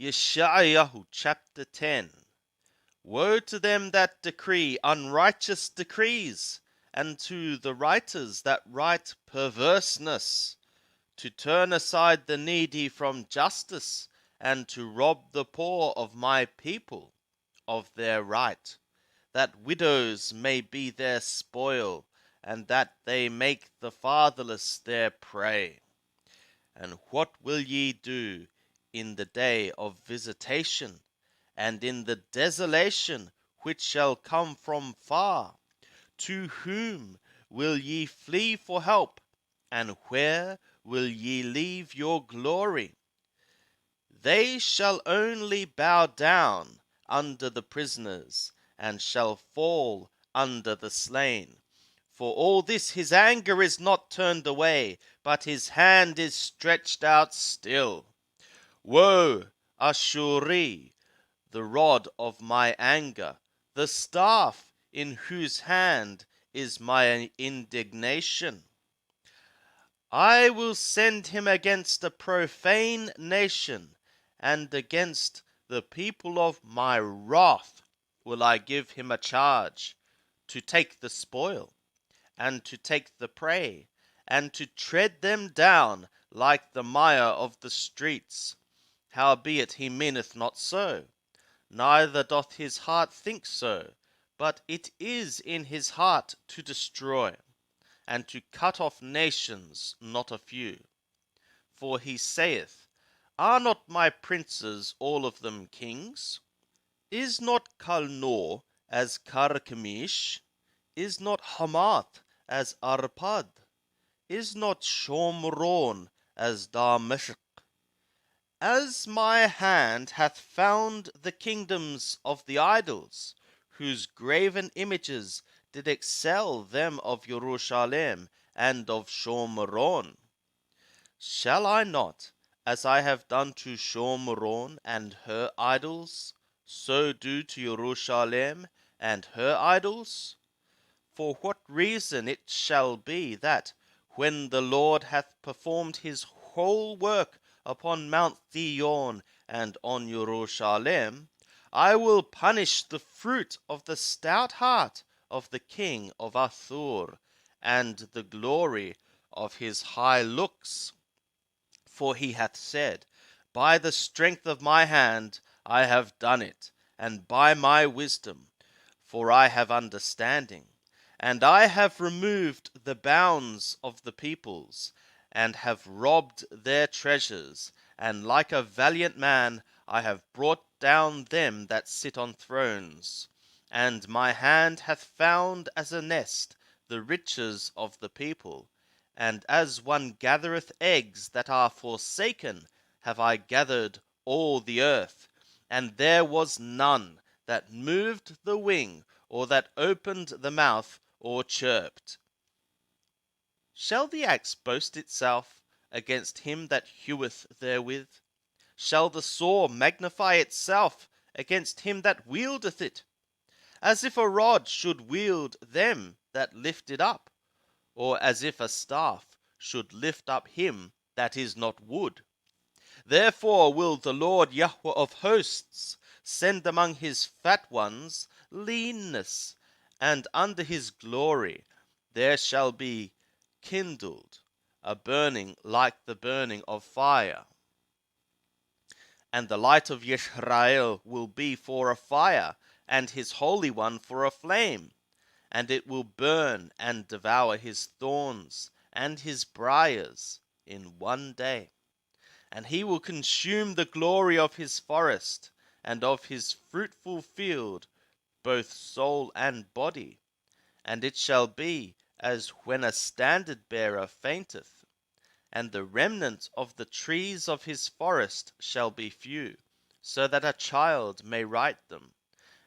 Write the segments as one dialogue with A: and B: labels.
A: Yeshayahu chapter 10. Woe to them that decree unrighteous decrees, and to the writers that write perverseness, to turn aside the needy from justice, and to rob the poor of my people of their right, that widows may be their spoil, and that they make the fatherless their prey. And what will ye do in the day of visitation, and in the desolation which shall come from far? To whom will ye flee for help, and where will ye leave your glory? They shall only bow down under the prisoners, and shall fall under the slain. For all this his anger is not turned away, but his hand is stretched out still. Woe, Ashuri, the rod of my anger, the staff in whose hand is my indignation. I will send him against a profane nation, and against the people of my wrath will I give him a charge, to take the spoil, and to take the prey, and to tread them down like the mire of the streets. Howbeit he meaneth not so, neither doth his heart think so, but it is in his heart to destroy, and to cut off nations not a few. For he saith, Are not my princes all of them kings? Is not Calnor as Carchemish? Is not Hamath as Arpad? Is not Shomron as Damashq? As my hand hath found the kingdoms of the idols, whose graven images did excel them of Jerusalem and of Shomron, shall I not, as I have done to Shomron and her idols, so do to Jerusalem and her idols? For what reason it shall be that, when the Lord hath performed his whole work upon Mount Zion and on Jerusalem, I will punish the fruit of the stout heart of the king of Assur, and the glory of his high looks. For he hath said, By the strength of my hand I have done it, and by my wisdom, for I have understanding. And I have removed the bounds of the peoples, and have robbed their treasures, and like a valiant man I have brought down them that sit on thrones. And my hand hath found as a nest the riches of the people, and as one gathereth eggs that are forsaken, have I gathered all the earth, and there was none that moved the wing, or that opened the mouth, or chirped. Shall the axe boast itself against him that heweth therewith? Shall the saw magnify itself against him that wieldeth it? As if a rod should wield them that lift it up, or as if a staff should lift up him that is not wood. Therefore will the Lord Yahweh of hosts send among his fat ones leanness, and under his glory there shall be kindled a burning like the burning of fire. And the light of Yisrael will be for a fire, and his Holy One for a flame. And it will burn and devour his thorns and his briars in one day. And he will consume the glory of his forest, and of his fruitful field, both soul and body. And it shall be as when a standard bearer fainteth, and the remnant of the trees of his forest shall be few, so that a child may write them.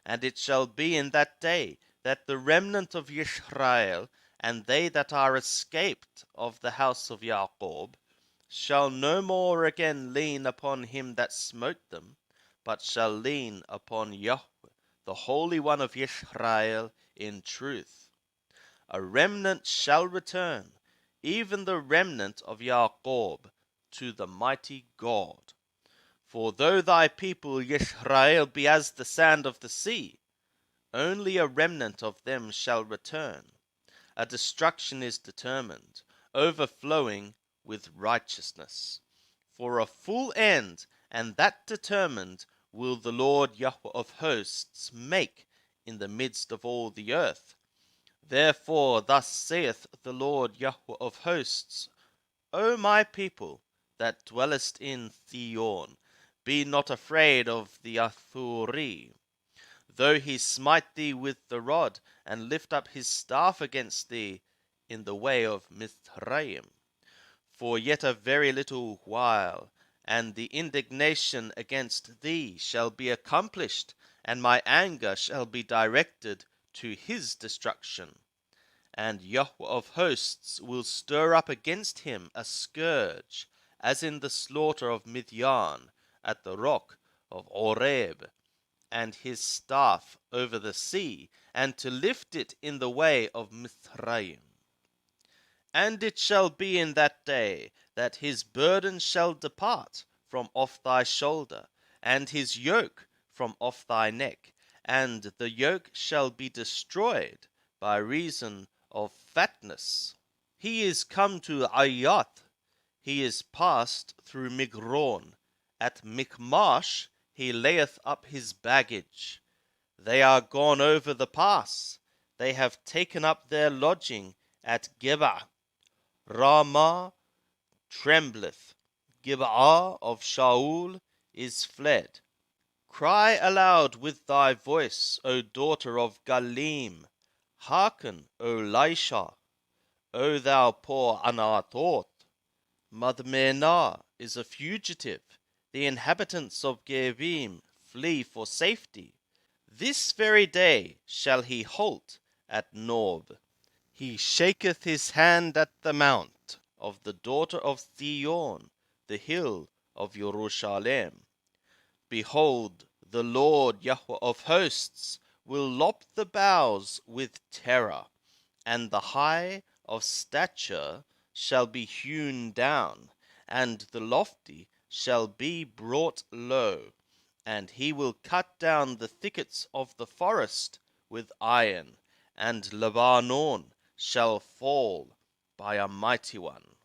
A: And it shall be in that day that the remnant of Israel, and they that are escaped of the house of Jacob, shall no more again lean upon him that smote them, but shall lean upon Yahweh, the Holy One of Israel, in truth. A remnant shall return, even the remnant of Jacob, to the mighty God. For though thy people Yisrael be as the sand of the sea, only a remnant of them shall return. A destruction is determined, overflowing with righteousness. For a full end, and that determined, will the Lord Yahweh of hosts make in the midst of all the earth. Therefore thus saith the Lord Yahweh of hosts, O my people, that dwellest in Zion, be not afraid of the Athuri. Though he smite thee with the rod, and lift up his staff against thee in the way of Mizraim. For yet a very little while, and the indignation against thee shall be accomplished, and my anger shall be directed to his destruction. And Yahweh of hosts will stir up against him a scourge, as in the slaughter of Midian at the rock of Oreb, and his staff over the sea, and to lift it in the way of Mizraim. And it shall be in that day that his burden shall depart from off thy shoulder, and his yoke from off thy neck, and the yoke shall be destroyed by reason of fatness. He is come to Ayath, he is passed through Migron. At Michmash he layeth up his baggage. They are gone over the pass. They have taken up their lodging at Geba. Ramah trembleth. Gibeah of Shaul is fled. Cry aloud with thy voice, O daughter of Galim. Hearken, O Laisha, O thou poor Anathoth. Madmenah is a fugitive. The inhabitants of Gebim flee for safety. This very day shall he halt at Nob. He shaketh his hand at the mount of the daughter of Zion, the hill of Jerusalem. Behold, the Lord Yahweh of hosts will lop the boughs with terror, and the high of stature shall be hewn down, and the lofty shall be brought low, and he will cut down the thickets of the forest with iron, and Lebanon shall fall by a mighty one.